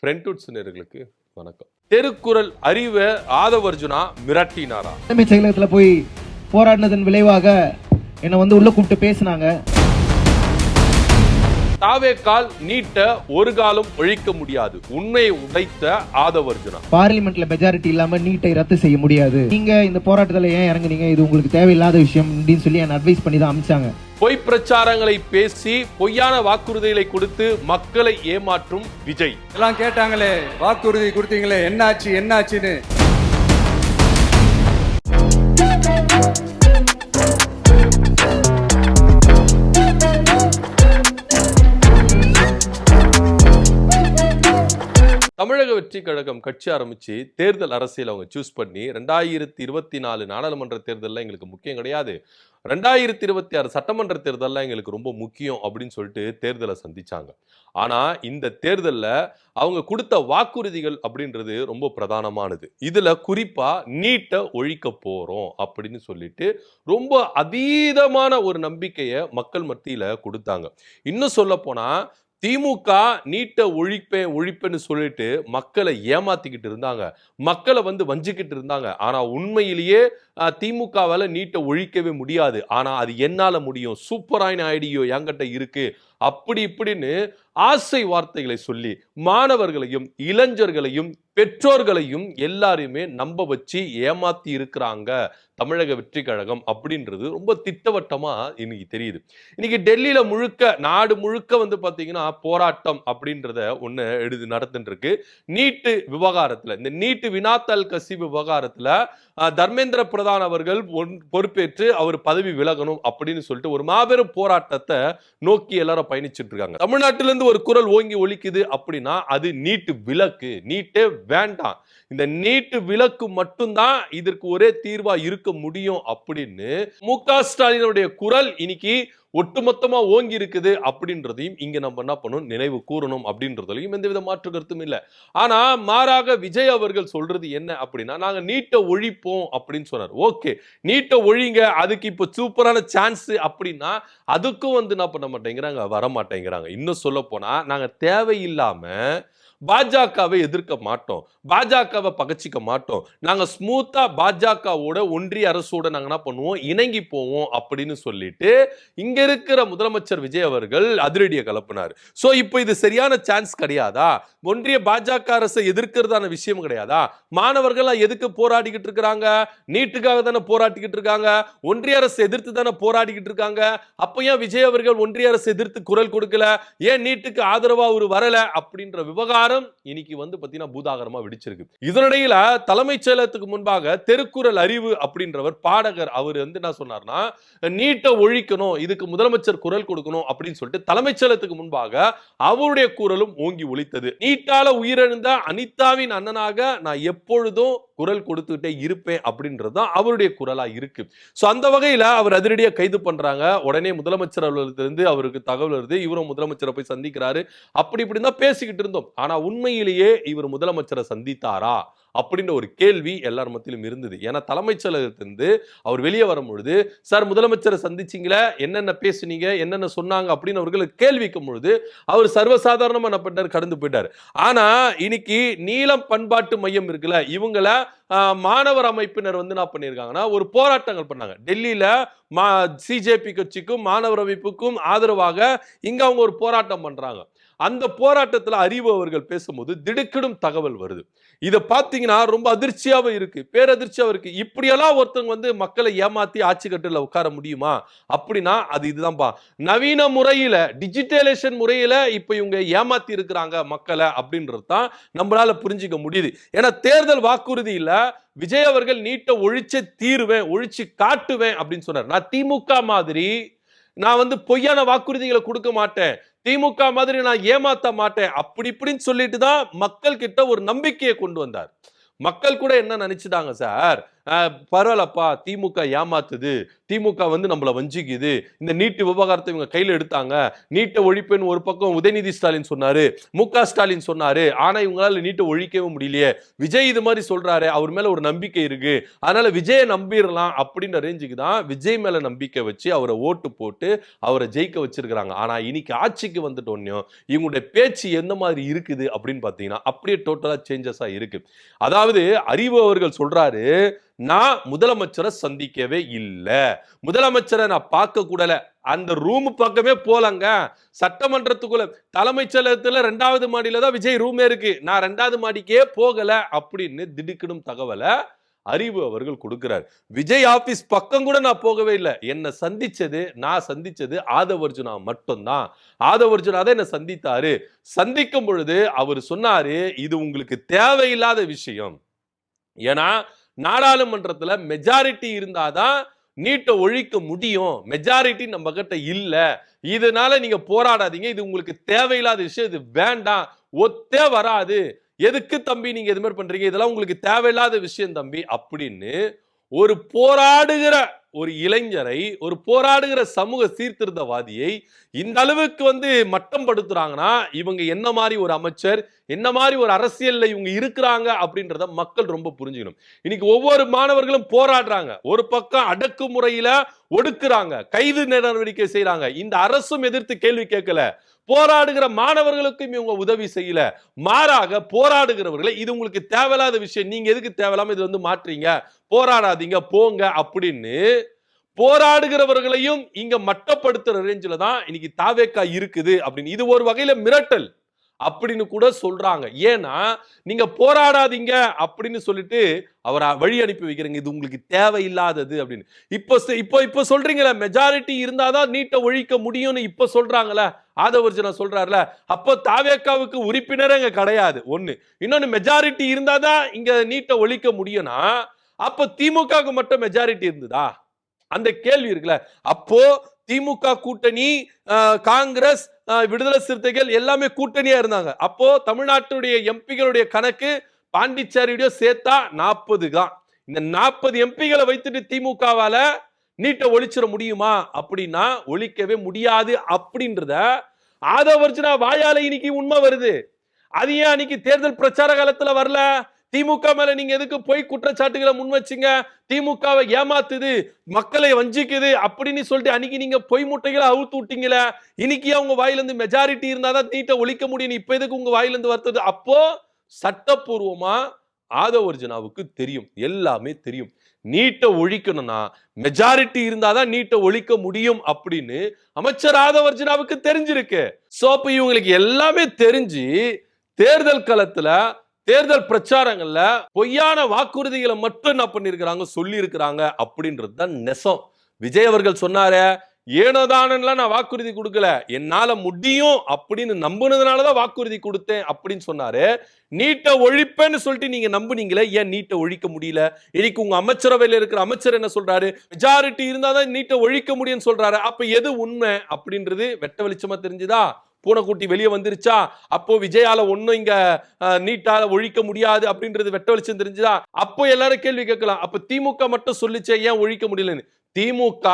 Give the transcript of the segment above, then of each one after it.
ஃப்ரெண்ட்வுட்ஸ் நேயர்களுக்கு வணக்கம். தெருக்குறள் அறிவை ஆதவர்ஜுனா மிரட்டினாரா? தலைமைச் செயலகத்தில் போய் போராடினதன் விளைவாக என்னை உள்ள கூப்பிட்டு பேசினாங்க. தாவேக்கால் நீட்ட ஒரு காலம் ஒழிக்க முடியாது, உண்மையை உடைத்த ஆதவர்ஜுனா. பார்லிமெண்ட்ல மெஜாரிட்டி இல்லாம நீட்டை ரத்து செய்ய முடியாது, நீங்க இந்த போராட்டத்தில் ஏன் இறங்குனீங்க, இது உங்களுக்கு தேவையில்லாத விஷயம் அப்படின்னு சொல்லி என்ன அட்வைஸ் பண்ணி தான் அமிச்சாங்க. பொய் பிரச்சாரங்களை பேசி பொய்யான வாக்குறுதிகளை கொடுத்து மக்களை ஏமாற்றும் விஜய். எல்லாம் கேட்டாங்களே, வாக்குறுதி கொடுத்தீங்களே, என்னாச்சுன்னு. தமிழக வெற்றி கழகம் கட்சி ஆரம்பிச்சு தேர்தல் அரசியல் அவங்க சூஸ் பண்ணி 2024 நாடாளுமன்ற தேர்தலில் எங்களுக்கு முக்கியம் கிடையாது, 2026 சட்டமன்ற தேர்தலில் எங்களுக்கு ரொம்ப முக்கியம் அப்படின்னு சொல்லிட்டு தேர்தலை சந்திச்சாங்க. ஆனா இந்த தேர்தலில் அவங்க கொடுத்த வாக்குறுதிகள் அப்படின்றது ரொம்ப பிரதானமானது. இதுல குறிப்பா நீட்டை ஒழிக்க போறோம் அப்படின்னு சொல்லிட்டு ரொம்ப அதீதமான ஒரு நம்பிக்கையை மக்கள் மத்தியில கொடுத்தாங்க. இன்னும் சொல்ல போனா திமுக நீட்டை ஒழிப்பேன்னு சொல்லிட்டு மக்களை ஏமாத்திக்கிட்டு இருந்தாங்க, மக்களை வஞ்சிக்கிட்டு இருந்தாங்க. ஆனா உண்மையிலேயே திமுகவால நீட்டை ஒழிக்கவே முடியாது, ஆனா அது என்னால முடியும், சூப்பரான ஐடியோ என்கிட்ட இருக்கு அப்படி இப்படின்னு ஆசை வார்த்தைகளை சொல்லி மாணவர்களையும் இளைஞர்களையும் பெற்றோர்களையும் எல்லாரையுமே நம்ப வச்சு ஏமாத்தி இருக்கிறாங்க தமிழக வெற்றி கழகம் அப்படின்றது ரொம்ப திட்டவட்டமா இன்னைக்கு தெரியுது. இன்னைக்கு டெல்லியில முழுக்க நாடு முழுக்க பாத்தீங்கன்னா போராட்டம் அப்படின்றத ஒண்ணு நடந்துட்டு இருக்கு. நீட்டு விவகாரத்துல, இந்த நீட்டு வினாத்தாள் கசிவு விவகாரத்துல தர்மேந்திர பிரதான் அவர்கள் பொறுப்பேற்று அவர் பதவி விலகணும் அப்படின்னு சொல்லிட்டு ஒரு மாபெரும் போராட்டத்தை நோக்கி எல்லாரும் பயணிச்சுட்டு இருக்காங்க. தமிழ்நாட்டிலிருந்து ஒரு குரல் ஓங்கி ஒலிக்குது அப்படின்னா அது நீட்டு விலக்கு, நீட்டே வேண்டாம், இந்த நீட்டு விலக்கு மட்டும்தான் இதற்கு ஒரே தீர்வா இருக்க முடியும் அப்படின்னு மு.க. ஸ்டாலினுடைய குரல் இன்னைக்கு ஒட்டுமொத்தமா ஓங்கி இருக்குது அப்படின்றதையும் இங்க நம்ம என்ன பண்ணணும், நினைவு கூறணும் அப்படின்றதுலையும் எந்தவித மாற்று கருத்தும் இல்லை. ஆனா மாறாக விஜய் அவர்கள் சொல்றது என்ன அப்படின்னா, நாங்க நீட்டை ஒழிப்போம் அப்படின்னு சொன்னார். ஓகே, நீட்டை ஒழிங்க, அதுக்கு இப்போ சூப்பரான சான்ஸ் அப்படின்னா அதுக்கும் என்ன பண்ண மாட்டேங்கிறாங்க, வர மாட்டேங்கிறாங்க. இன்னும் சொல்ல போனா நாங்க தேவையில்லாம பாஜகவை எதிர்க்க மாட்டோம், பாஜகவை பகச்சிக்க மாட்டோம், நாங்க ஸ்மூத்தா பாஜகவோட ஒன்றிய அரசோட நாங்க என்ன பண்ணுவோம், இணங்கி போவோம் அப்படின்னு சொல்லிட்டு இங்க இருக்கிற முதலமைச்சர் விஜய் அவர்கள் அதிரடியை கலப்பினார். சோ இப்போ இது சரியான சான்ஸ் கிடையாதா? ஒன்றிய பாஜக அரசை எதிர்க்கிறதான விஷயம் கிடையாதா? மாணவர்கள் எதுக்கு போராடிக்கிட்டு இருக்காங்க? நீட்டுக்காக தானே போராடிக்கிட்டு இருக்காங்க, ஒன்றிய அரசு எதிர்த்து தானே போராடிக்கிட்டு இருக்காங்க. அப்ப ஏன் விஜய் அவர்கள் ஒன்றிய அரசு எதிர்த்து குரல் கொடுக்கல, ஏன் நீட்டுக்கு ஆதரவா ஒரு வரல அப்படின்ற விவகாரம் இன்னைக்கு பாத்தீங்கன்னா பூதாகரமா வெடிச்சிருக்கு. இதனிடையில தலைமைச் செயலகத்துக்கு முன்பாக தெருக்குறள் அறிவு அப்படின்றவர் பாடகர் அவர் என்ன சொன்னார்னா, நீட்டை ஒழிக்கணும், இதுக்கு முதலமைச்சர் குரல் கொடுக்கணும் அப்படின்னு சொல்லிட்டு தலைமைச் செயலகத்துக்கு முன்பாக அவருடைய குரலும் ஓங்கி ஒலித்தது. நீட்டால உயிரிழந்த அனிதாவின் அண்ணனாக நான் எப்பொழுதும் குரல் கொடுத்துட்டே இருப்பேன் அப்படின்றதுதான் அவருடைய குரலா இருக்கு. சோ அந்த வகையில அவர் அதிரடியா கைது பண்றாங்க. உடனே முதலமைச்சர் அலுவலகத்திலிருந்து அவருக்கு தகவல் வருது, இவரும் முதலமைச்சரை போய் சந்திக்கிறாரு. அப்படி இப்படின்னு தான் பேசிக்கிட்டு இருந்தோம். ஆனா உண்மையிலேயே இவர் முதலமைச்சரை சந்தித்தாரா அப்படின்ற ஒரு கேள்வி எல்லார் மத்தியிலும் இருந்தது. ஏன்னா தலைமைச் செயலகத்திலிருந்து அவர் வெளியே வரும்பொழுது, சார் முதலமைச்சரை சந்திச்சிங்களே, என்னென்ன பேசுனீங்க, என்னென்ன சொன்னாங்க அப்படின்னு அவர்களுக்கு கேள்விக்கும் பொழுது அவர் சர்வசாதாரணமா என்ன பண்ணார், கடந்து போயிட்டார். ஆனா இன்னைக்கு நீலம் பண்பாட்டு மையம் இருக்குல்ல, இவங்கள மாணவர் அமைப்பினர் என்ன பண்ணியிருக்காங்கன்னா ஒரு போராட்டங்கள் பண்ணாங்க. டெல்லியில சிஜேபி கட்சிக்கும் மாணவர் அமைப்புக்கும் ஆதரவாக இங்க அவங்க ஒரு போராட்டம் பண்றாங்க. அந்த போராட்டத்தில் அறிவு அவர்கள் பேசும்போது திடுக்கிடும் தகவல் வருது. இதை பார்த்தீங்கன்னா ரொம்ப அதிர்ச்சியாவே இருக்கு, பேரதிர்ச்சியாவே இருக்கு. இப்படியெல்லாம் ஒருத்தவங்க மக்களை ஏமாத்தி ஆட்சி கட்டில உட்கார முடியுமா அப்படின்னா அது இதுதான்பா. நவீன முறையில டிஜிட்டலைசேஷன் முறையில இப்ப இவங்க ஏமாத்தி இருக்கிறாங்க மக்களை அப்படின்றது தான் நம்மளால புரிஞ்சுக்க முடியுது. ஏன்னா தேர்தல் வாக்குறுதியில விஜய் அவர்கள் நீட்டை ஒழிச்சே தீருவேன், ஒழிச்சு காட்டுவேன் அப்படின்னு சொன்னார். நான் திமுக மாதிரி நான் பொய்யான வாக்குறுதிகளை கொடுக்க மாட்டேன், திமுக மாதிரி நான் ஏமாத்த மாட்டேன் அப்படி இப்படின்னு சொல்லிட்டு தான் மக்கள் கிட்ட ஒரு நம்பிக்கையை கொண்டு வந்தார். மக்கள் கூட என்ன நினைச்சிட்டாங்க, சார் பரவாயில்லப்பா, திமுக ஏமாத்துது, திமுக வந்து நம்மள வஞ்சிக்குது, இந்த நீட்டு விவகாரத்தை இவங்க கையில எடுத்தாங்க, நீட்டை ஒழிப்புன்னு ஒரு பக்கம் உதயநிதி ஸ்டாலின் சொன்னாரு, மு.க. ஸ்டாலின் சொன்னாரு, ஆனா இவங்களால நீட்டை ஒழிக்கவே முடியலையே, விஜய் இது மாதிரி சொல்றாரு, அவர் மேல ஒரு நம்பிக்கை இருக்கு, அதனால விஜயை நம்பிடலாம் அப்படின்ற ரேஞ்சுக்கு தான் விஜய் மேல நம்பிக்கை வச்சு அவரை ஓட்டு போட்டு அவரை ஜெயிக்க வச்சிருக்காங்க. ஆனா இன்னைக்கு ஆட்சிக்கு வந்துட்டோன்னையும் இவங்களுடைய பேச்சு எந்த மாதிரி இருக்குது அப்படின்னு பாத்தீங்கன்னா அப்படியே டோட்டலா சேஞ்சஸா இருக்கு. அதாவது அறிவு அவர்கள் சொல்றாரு, நான் முதலமைச்சரை சந்திக்கவே இல்ல, முதலமைச்சரை நான் பார்க்க கூடல, அந்த ரூம் பக்கமே போலங்க, சட்டமன்றத்துக்குள்ள தலைமைச் செயலகத்துல 2வது மாடியில தான் விஜய் ரூமே இருக்கு, நான் 2வது மாடிக்கே போகல அப்படின்னு திடுக்கிடும் தகவலை அறிவு அவர்கள் கொடுக்கிறார். விஜய் ஆபீஸ் பக்கம் கூட நான் போகவே இல்லை, என்ன நான் சந்திச்சது ஆதவர்ஜுனா மட்டும்தான், ஆதவர்ஜுனா தான் என்ன சந்தித்தாரு, சந்திக்கும் பொழுது அவர் சொன்னாரு இது உங்களுக்கு தேவையில்லாத விஷயம், ஏன்னா நாடாளுமன்றத்துல மெஜாரிட்டி இருந்தாதான் நீட்டை ஒழிக்க முடியும், மெஜாரிட்டி நம்ம கிட்ட இல்ல, இதனால நீங்க போராடாதீங்க, இது உங்களுக்கு தேவையில்லாத விஷயம், இது வேண்டாம், ஒத்தே வராது, எதுக்கு தம்பி நீங்க இது மாதிரி பண்றீங்க, இதெல்லாம் உங்களுக்கு தேவையில்லாத விஷயம் தம்பி அப்படின்னு ஒரு போராடுகிற ஒரு இளைஞரை, ஒரு போராடுகிற சமூக சீர்திருத்தவாதியை இந்த அளவுக்கு வந்து மட்டம் படுத்துறாங்கன்னா இவங்க என்ன மாதிரி ஒரு அமைச்சர், என்ன மாதிரி ஒரு அரசியல்ல இவங்க இருக்கிறாங்க அப்படின்றத மக்கள் ரொம்ப புரிஞ்சுக்கணும். இன்னைக்கு ஒவ்வொரு மாணவர்களும் போராடுறாங்க, ஒரு பக்கம் அடக்குமுறையில ஒடுக்குறாங்க, கைது நடவடிக்கை செய்யறாங்க, இந்த அரசும் எதிர்த்து கேள்வி கேட்கல, போராடுகிற மாணவர்களுக்கும் இவங்க உதவி செய்யல, மாறாக போராடுகிறவர்களை இது உங்களுக்கு தேவையில்லாத விஷயம், நீங்க எதுக்கு தேவையில்லாம இது வந்து மாற்றீங்க, போராடாதீங்க போங்க அப்படின்னு போராடுகிறவர்களையும் இங்க மட்டப்படுத்துற ரேஞ்சில தான் இன்னைக்கு தாவேக்கா இருக்குது அப்படின்னு, இது ஒரு வகையில மிரட்டல் அப்படின்னு கூட சொல்றாங்க. ஏன்னா நீங்க போராடாதீங்க அப்படின்னு சொல்லிட்டு அவரை வழி அனுப்பி வைக்கிறீங்க, இது உங்களுக்கு தேவையில்லாதது அப்படின்னு. இப்போ சொல்றீங்களா மெஜாரிட்டி இருந்தாதான் நீட்டை ஒழிக்க முடியும்னு இப்ப சொல்றாங்களே, ஆதவர்ஜுனா சொல்றாருல, அப்போ தாவேக்காவுக்கு உறுப்பினரே இங்க கிடையாது ஒண்ணு, இன்னொன்னு மெஜாரிட்டி இருந்தாதான் இங்க நீட்டை ஒழிக்க முடியும்னா அப்போ திமுகவுக்கு மட்டும் மெஜாரிட்டி இருந்ததா, அந்த கேள்வி இருக்குல்ல. அப்போ திமுக கூட்டணி, காங்கிரஸ், விடுதலை சிறுத்தைகள் எல்லாமே கூட்டணியா இருந்தாங்க, அப்போ தமிழ்நாட்டுடைய எம்பிகளுடைய கணக்கு பாண்டிச்சேரியோட சேர்த்தா 40 தான், இந்த 40 எம்பிகளை வைத்துட்டு திமுகவால நீட்டை ஒழிச்சிட முடியுமா அப்படின்னா ஒழிக்கவே முடியாது அப்படின்றத ஆதவர்ஜுனா வாயால இன்னைக்கு உண்மை வருது. அது ஏன் அன்னைக்கு தேர்தல் பிரச்சார காலத்துல வரல, திமுக மேல நீங்க எதுக்கு போய் குற்றச்சாட்டுகளை முன் வச்சீங்க, திமுகவை ஏமாத்துது, மக்களை வஞ்சிக்குது அப்படின்னு சொல்லிட்டு அன்னைக்கு நீங்க பொய் முட்டைகளை அவுத்து விட்டீங்களே, இன்னைக்கு அவங்க வாயிலிருந்து மெஜாரிட்டி இருந்தாதான் நீட்டை ஒழிக்க முடியும், இப்ப எதுக்கு உங்க வாயிலிருந்து வருது. அப்போ சட்டப்பூர்வமா ஆதவர்ஜுனாவுக்கு தெரியும், எல்லாமே தெரியும், நீட்டை ஒழிக்கணும்னா மெஜாரிட்டி இருந்தாதான் நீட்டை ஒழிக்க முடியும் அப்படின்னு அமைச்சர் ஆதவர்ஜுனாவுக்கு தெரிஞ்சிருக்கு. சோ அப்ப இவங்களுக்கு எல்லாமே தெரிஞ்சு தேர்தல் களத்துல தேர்தல் பிரச்சாரங்கள்ல பொய்யான வாக்குறுதிகளை மட்டும் என்ன பண்ணிருக்கிறாங்க, சொல்லி இருக்கிறாங்க அப்படின்றது தான் நெசம். விஜய் அவர்கள் சொன்னாரு, ஏனோதானெல்லாம் நான் வாக்குறுதி கொடுக்கல, என்னால முடியும் அப்படின்னு நம்புனதுனாலதான் வாக்குறுதி கொடுத்தேன் அப்படின்னு சொன்னாரு. நீட்டை ஒழிப்பேன்னு சொல்லிட்டு நீங்க நம்புனீங்களே, ஏன் நீட்டை ஒழிக்க முடியல? இன்னைக்கு உங்க அமைச்சரவையில் இருக்கிற அமைச்சர் என்ன சொல்றாரு, மெஜாரிட்டி இருந்தாதான் நீட்டை ஒழிக்க முடியும்னு சொல்றாரு. அப்ப எது உண்மை அப்படின்றது வெட்ட வெளிச்சமா தெரிஞ்சுதா, பூனைக்குட்டி வெளியே வந்துருச்சா, அப்போ விஜயால ஒன்னும் இங்க நீட்டால ஒழிக்க முடியாது அப்படின்றது வெட்ட வெளிச்சம் தெரிஞ்சுதா? அப்போ எல்லாரும் கேள்வி கேட்கலாம், அப்ப திமுக மட்டும் சொல்லிச்சே ஏன் ஒழிக்க முடியலன்னு. திமுக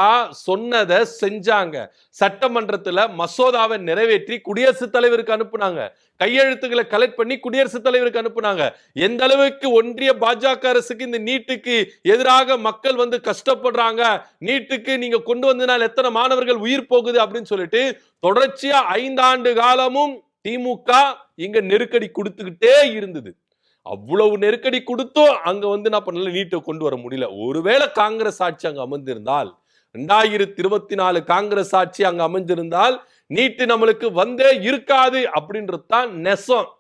சொன்னதை செஞ்சாங்க, சட்டமன்றத்துல மசோதாவை நிறைவேற்றி குடியரசுத் தலைவருக்கு அனுப்புனாங்க, கையெழுத்துக்களை கலெக்ட் பண்ணி குடியரசுத் தலைவருக்கு அனுப்புனாங்க. எந்த அளவுக்கு ஒன்றிய பாஜக அரசுக்கு இந்த நீட்டுக்கு எதிராக மக்கள் வந்து கஷ்டப்படுறாங்க, நீட்டுக்கு நீங்க கொண்டு வந்தனால் எத்தனை மாணவர்கள் உயிர் போகுது அப்படின்னு சொல்லிட்டு தொடர்ச்சியா 5 ஆண்டு காலமும் திமுக இங்க நெருக்கடி கொடுத்துக்கிட்டே இருந்தது. அவ்வளவு நெருக்கடி கொடுத்தோம் அங்க வந்து என்ன பண்ணல, நீட்டை கொண்டு வர முடியல. ஒருவேளை காங்கிரஸ் ஆட்சி அங்க அமர்ந்திருந்தால், 2024 காங்கிரஸ் ஆட்சி அங்க அமைஞ்சிருந்தால் நீட்டு நம்மளுக்கு வந்தே இருக்காது அப்படின்றது தான் நெசம்.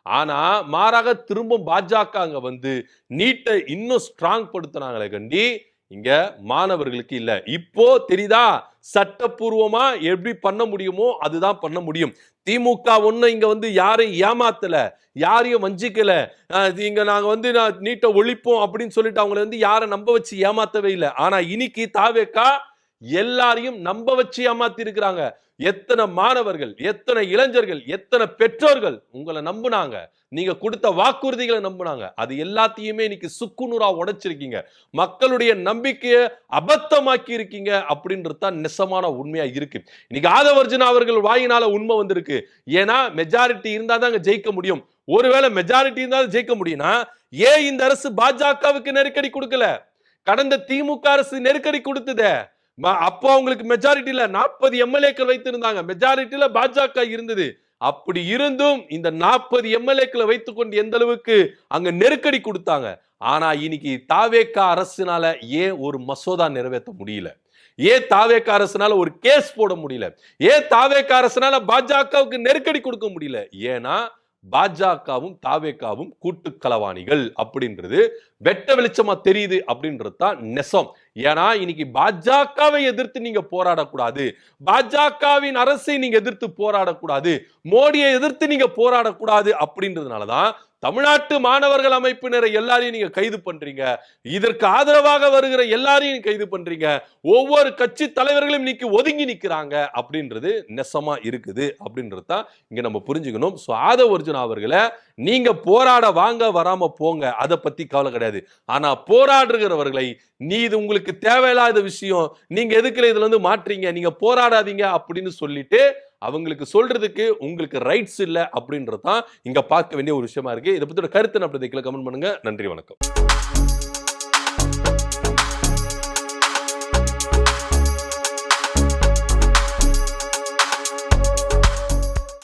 ஆனா மாறாக திரும்ப பாஜக அங்க வந்து நீட்டை இன்னும் ஸ்ட்ராங் படுத்தினாங்களே கண்டி, இங்க மாணவர்களுக்கு இல்ல. இப்போ தெரியுதா, சட்டப்பூர்வமா எப்படி பண்ண முடியுமோ அதுதான் பண்ண முடியும். திமுக ஒண்ணு இங்க வந்து யாரையும் ஏமாத்தல, யாரையும் வஞ்சிக்கல, இங்க நாங்க வந்து நீட்டை ஒழிப்போம் அப்படின்னு சொல்லிட்டு அவங்களை வந்து யாரை நம்ப வச்சு ஏமாத்தவே இல்லை. ஆனா இன்னைக்கு தாவேக்கா எல்லாரையும் நம்ப வச்சு ஏமாத்தி இருக்கிறாங்க. எத்தனை மாணவர்கள், எத்தனை இளைஞர்கள், எத்தனை பெற்றோர்கள் உங்களை நம்புனாங்க, நீங்க கொடுத்த வாக்குறுதிகளை நம்பினாங்க. அது எல்லாத்தையுமே இன்னைக்கு சுக்குநூறா உடைச்சிருக்கீங்க. மக்களுடைய நம்பிக்கையை அபத்தமாக்கி இருக்கீங்க அப்படின்றது தான் நெசமான உண்மையா இருக்கு. இன்னைக்கு ஆதவர்ஜுனா அவர்கள் வாயினால உண்மை வந்திருக்கு. ஏன்னா மெஜாரிட்டி இருந்தா தான் அங்க ஜெயிக்க முடியும். ஒருவேளை மெஜாரிட்டி இருந்தாலும் ஜெயிக்க முடியும்னா ஏன் இந்த அரசு பாஜகவுக்கு நெருக்கடி கொடுக்கல? கடந்த திமுக அரசு நெருக்கடி கொடுத்ததே. அப்போ அவங்களுக்கு மெஜாரிட்டி இல்ல, 40 எம்எல்ஏக்கள் வைத்திருந்தாங்க. மெஜாரிட்டியில பாஜக இருந்தது. அப்படி இருந்தும் இந்த 40 எம்எல்ஏக்களை வைத்துக்கொண்டு எந்த அளவுக்கு அங்க நெருக்கடி கொடுத்தாங்க. ஆனா இன்னைக்கு தாவேக அரசுனால ஏன் ஒரு மசோதா நிறைவேற்ற முடியல? ஏன் தாவேக அரசுனால ஒரு கேஸ் போட முடியல? ஏன் தாவேக அரசுனால பாஜகவுக்கு நெருக்கடி கொடுக்க முடியல? ஏன்னா பாஜகவும் தாவேகாவும் கூட்டு களவாணிகள் அப்படின்றது வெட்ட வெளிச்சமா தெரியுது அப்படின்றது தான் நெசம். ஏன்னா இன்னைக்கு பாஜகவை எதிர்த்து நீங்க போராடக்கூடாது, பாஜகவின் அரசை நீங்க எதிர்த்து போராடக்கூடாது, மோடியை எதிர்த்து நீங்க போராடக்கூடாது அப்படின்றதுனாலதான் தமிழ்நாட்டு மாணவர்கள் அமைப்பினரை எல்லாரையும் நீங்க கைது பண்றீங்க. இதற்கு ஆதரவாக வருகிற எல்லாரையும் கைது பண்றீங்க. ஒவ்வொரு கட்சி தலைவர்களும் இன்னைக்கு ஒதுங்கி நிக்கிறாங்க அப்படின்றது நெசமா இருக்குது அப்படின்றது தான் இங்க நம்ம புரிஞ்சுக்கணும். சோ ஆதவர்ஜுனா அவர்களை நீங்க போராட வாங்க வராம போங்க, அதை பத்தி கவலை கிடையாது. ஆனா போராடுகிறவர்களை நீ இது உங்களுக்கு தேவையில்லாத விஷயம், நீங்க எதுக்குல இதுல இருந்து மாற்றீங்க, நீங்க போராடாதீங்க அப்படின்னு சொல்லிட்டு அவங்களுக்கு சொல்றதுக்கு உங்களுக்கு ரைட்ஸ் இல்ல அப்படின்றதான் இங்க பார்க்க வேண்டிய ஒரு விஷயமா இருக்கு. இதை பத்தி கருத்து அப்படியே கமெண்ட் பண்ணுங்க. நன்றி, வணக்கம்.